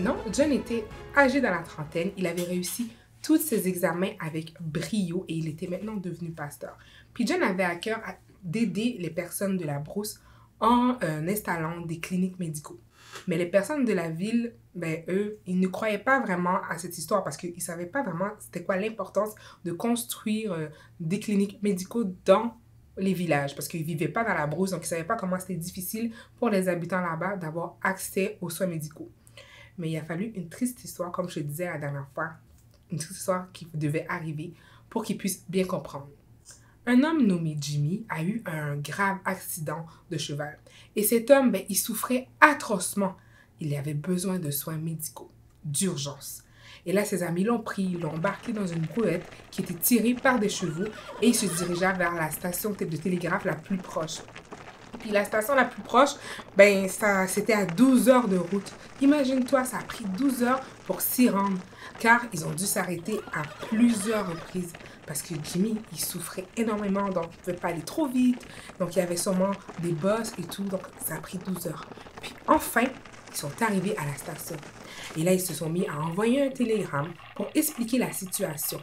Non, John était âgé dans la trentaine. Il avait réussi tous ses examens avec brio et il était maintenant devenu pasteur. Puis John avait à cœur d'aider les personnes de la brousse en installant des cliniques médicaux. Mais les personnes de la ville, ben, eux, ils ne croyaient pas vraiment à cette histoire parce qu'ils ne savaient pas vraiment c'était quoi l'importance de construire des cliniques médicaux dans les villages parce qu'ils ne vivaient pas dans la brousse, donc ils ne savaient pas comment c'était difficile pour les habitants là-bas d'avoir accès aux soins médicaux. Mais il a fallu une triste histoire, comme je te disais la dernière fois, une triste histoire qui devait arriver pour qu'ils puissent bien comprendre. Un homme nommé Jimmy a eu un grave accident de cheval. Et cet homme, ben, il souffrait atrocement. Il avait besoin de soins médicaux, d'urgence. Et là, ses amis l'ont pris, l'ont embarqué dans une brouette qui était tirée par des chevaux et il se dirigea vers la station de télégraphe la plus proche. Puis la station la plus proche, ben, c'était à 12 heures de route. Imagine-toi, ça a pris 12 heures pour s'y rendre, car ils ont dû s'arrêter à plusieurs reprises. Parce que Jimmy, il souffrait énormément, donc il ne pouvait pas aller trop vite. Donc il y avait sûrement des bosses et tout, donc ça a pris 12 heures. Puis enfin, ils sont arrivés à la station. Et là, ils se sont mis à envoyer un télégramme pour expliquer la situation.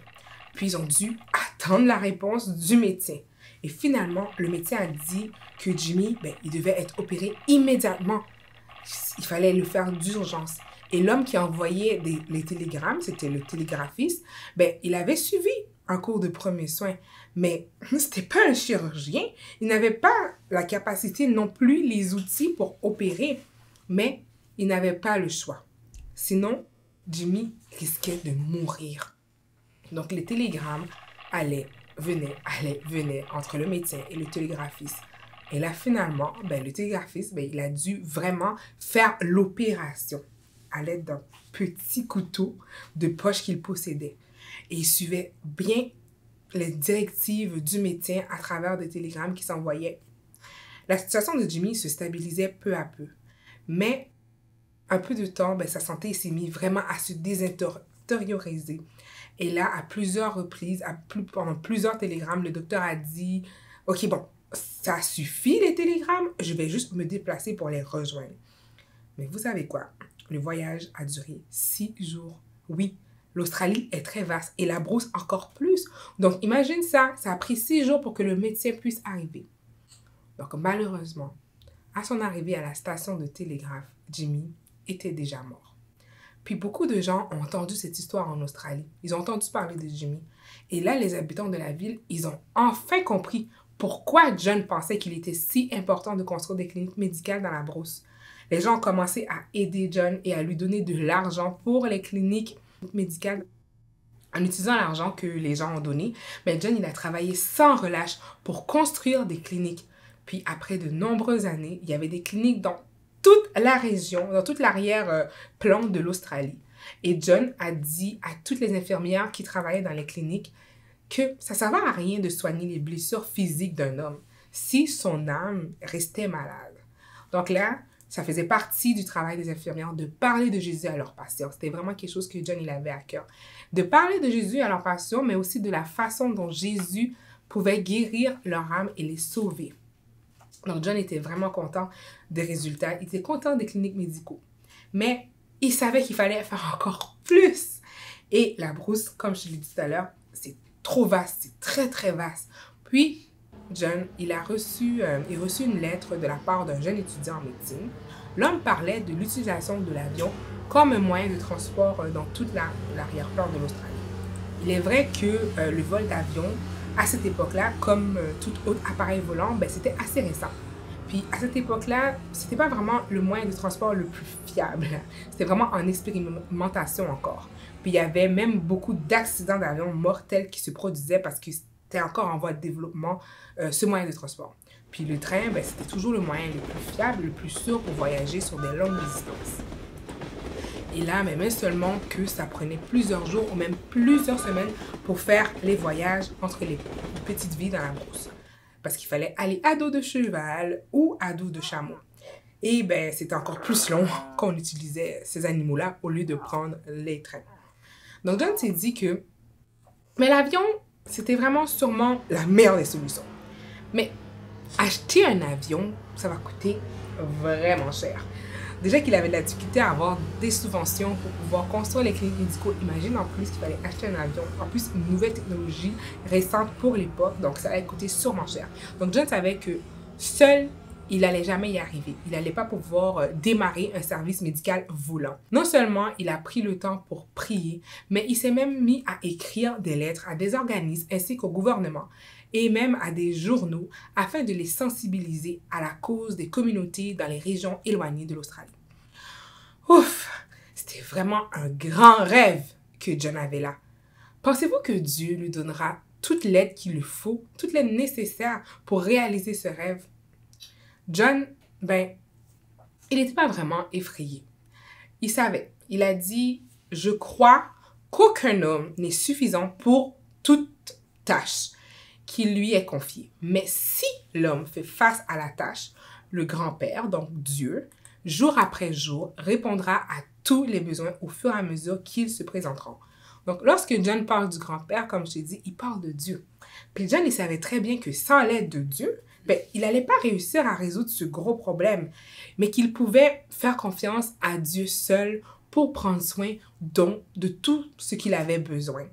Puis ils ont dû attendre la réponse du médecin. Et finalement, le médecin a dit que Jimmy, ben, il devait être opéré immédiatement. Il fallait le faire d'urgence. Et l'homme qui envoyait les télégrammes, c'était le télégraphiste, ben, il avait suivi un cours de premiers soins. Mais c'était pas un chirurgien. Il n'avait pas la capacité non plus, les outils pour opérer. Mais il n'avait pas le choix. Sinon, Jimmy risquait de mourir. Donc, les télégrammes venaient entre le médecin et le télégraphiste. Et là, finalement, ben, le télégraphiste, ben, il a dû vraiment faire l'opération à l'aide d'un petit couteau de poche qu'il possédait. Et il suivait bien les directives du médecin à travers des télégrammes qui s'envoyaient. La situation de Jimmy se stabilisait peu à peu. Mais, un peu de temps, ben, sa santé s'est mise vraiment à se détérioriser. Et là, à plusieurs reprises, pendant plusieurs télégrammes, le docteur a dit « Ok, bon, ça suffit les télégrammes, je vais juste me déplacer pour les rejoindre. » Mais vous savez quoi? Le voyage a duré 6 jours. Oui, l'Australie est très vaste et la brousse encore plus. Donc, imagine ça, ça a pris 6 jours pour que le médecin puisse arriver. Donc, malheureusement, à son arrivée à la station de télégraphe, Jimmy était déjà mort. Puis beaucoup de gens ont entendu cette histoire en Australie. Ils ont entendu parler de Jimmy. Et là, les habitants de la ville, ils ont enfin compris pourquoi John pensait qu'il était si important de construire des cliniques médicales dans la brousse. Les gens ont commencé à aider John et à lui donner de l'argent pour les cliniques médicales. En utilisant l'argent que les gens ont donné, mais John, il a travaillé sans relâche pour construire des cliniques. Puis après de nombreuses années, il y avait des cliniques dans toute la région, dans toute l'arrière-plan de l'Australie. Et John a dit à toutes les infirmières qui travaillaient dans les cliniques que ça ne servait à rien de soigner les blessures physiques d'un homme si son âme restait malade. Donc là, ça faisait partie du travail des infirmières de parler de Jésus à leurs patients. C'était vraiment quelque chose que John il avait à cœur. De parler de Jésus à leurs patients, mais aussi de la façon dont Jésus pouvait guérir leur âme et les sauver. Donc, John était vraiment content des résultats. Il était content des cliniques médicaux. Mais il savait qu'il fallait faire encore plus. Et la brousse, comme je l'ai dit tout à l'heure, c'est trop vaste. C'est très, très vaste. Puis, John, il reçut une lettre de la part d'un jeune étudiant en médecine. L'homme parlait de l'utilisation de l'avion comme un moyen de transport dans toute l'arrière-plan de l'Australie. Il est vrai que le vol d'avion, à cette époque-là, comme tout autre appareil volant, ben, c'était assez récent. Puis à cette époque-là, c'était pas vraiment le moyen de transport le plus fiable. C'était vraiment en expérimentation encore. Puis il y avait même beaucoup d'accidents d'avion mortels qui se produisaient parce que c'était encore en voie de développement, ce moyen de transport. Puis le train, ben, c'était toujours le moyen le plus fiable, le plus sûr pour voyager sur des longues distances. Et là, même seulement que ça prenait plusieurs jours ou même plusieurs semaines pour faire les voyages entre les petites villes dans la brousse. Parce qu'il fallait aller à dos de cheval ou à dos de chameau. Et ben, c'était encore plus long qu'on utilisait ces animaux-là au lieu de prendre les trains. Donc, John s'est dit que mais l'avion, c'était vraiment sûrement la meilleure des solutions. Mais acheter un avion, ça va coûter vraiment cher. Déjà qu'il avait de la difficulté à avoir des subventions pour pouvoir construire les cliniques médicaux. Imagine en plus qu'il fallait acheter un avion. En plus, une nouvelle technologie récente pour l'époque. Donc, ça allait coûter sûrement cher. Donc, John savait que seul, il n'allait jamais y arriver. Il n'allait pas pouvoir démarrer un service médical volant. Non seulement il a pris le temps pour prier, mais il s'est même mis à écrire des lettres à des organismes ainsi qu'au gouvernement et même à des journaux afin de les sensibiliser à la cause des communautés dans les régions éloignées de l'Australie. Ouf! C'était vraiment un grand rêve que John avait là. Pensez-vous que Dieu lui donnera toute l'aide qu'il lui faut, toute l'aide nécessaire pour réaliser ce rêve? John, il n'était pas vraiment effrayé. Il savait. Il a dit, « Je crois qu'aucun homme n'est suffisant pour toute tâche qui lui est confiée. Mais si l'homme fait face à la tâche, le grand-père, donc Dieu, jour après jour, répondra à tous les besoins au fur et à mesure qu'ils se présenteront. » Donc, lorsque John parle du grand-père, comme je t'ai dit, il parle de Dieu. Puis John, il savait très bien que sans l'aide de Dieu, il n'allait pas réussir à résoudre ce gros problème, mais qu'il pouvait faire confiance à Dieu seul pour prendre soin de tout ce qu'il avait besoin.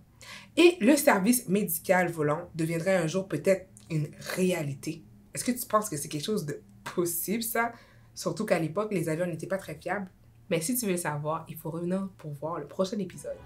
Et le service médical volant deviendrait un jour peut-être une réalité. Est-ce que tu penses que c'est quelque chose de possible, ça? Surtout qu'à l'époque, les avions n'étaient pas très fiables. Mais si tu veux le savoir, il faut revenir pour voir le prochain épisode.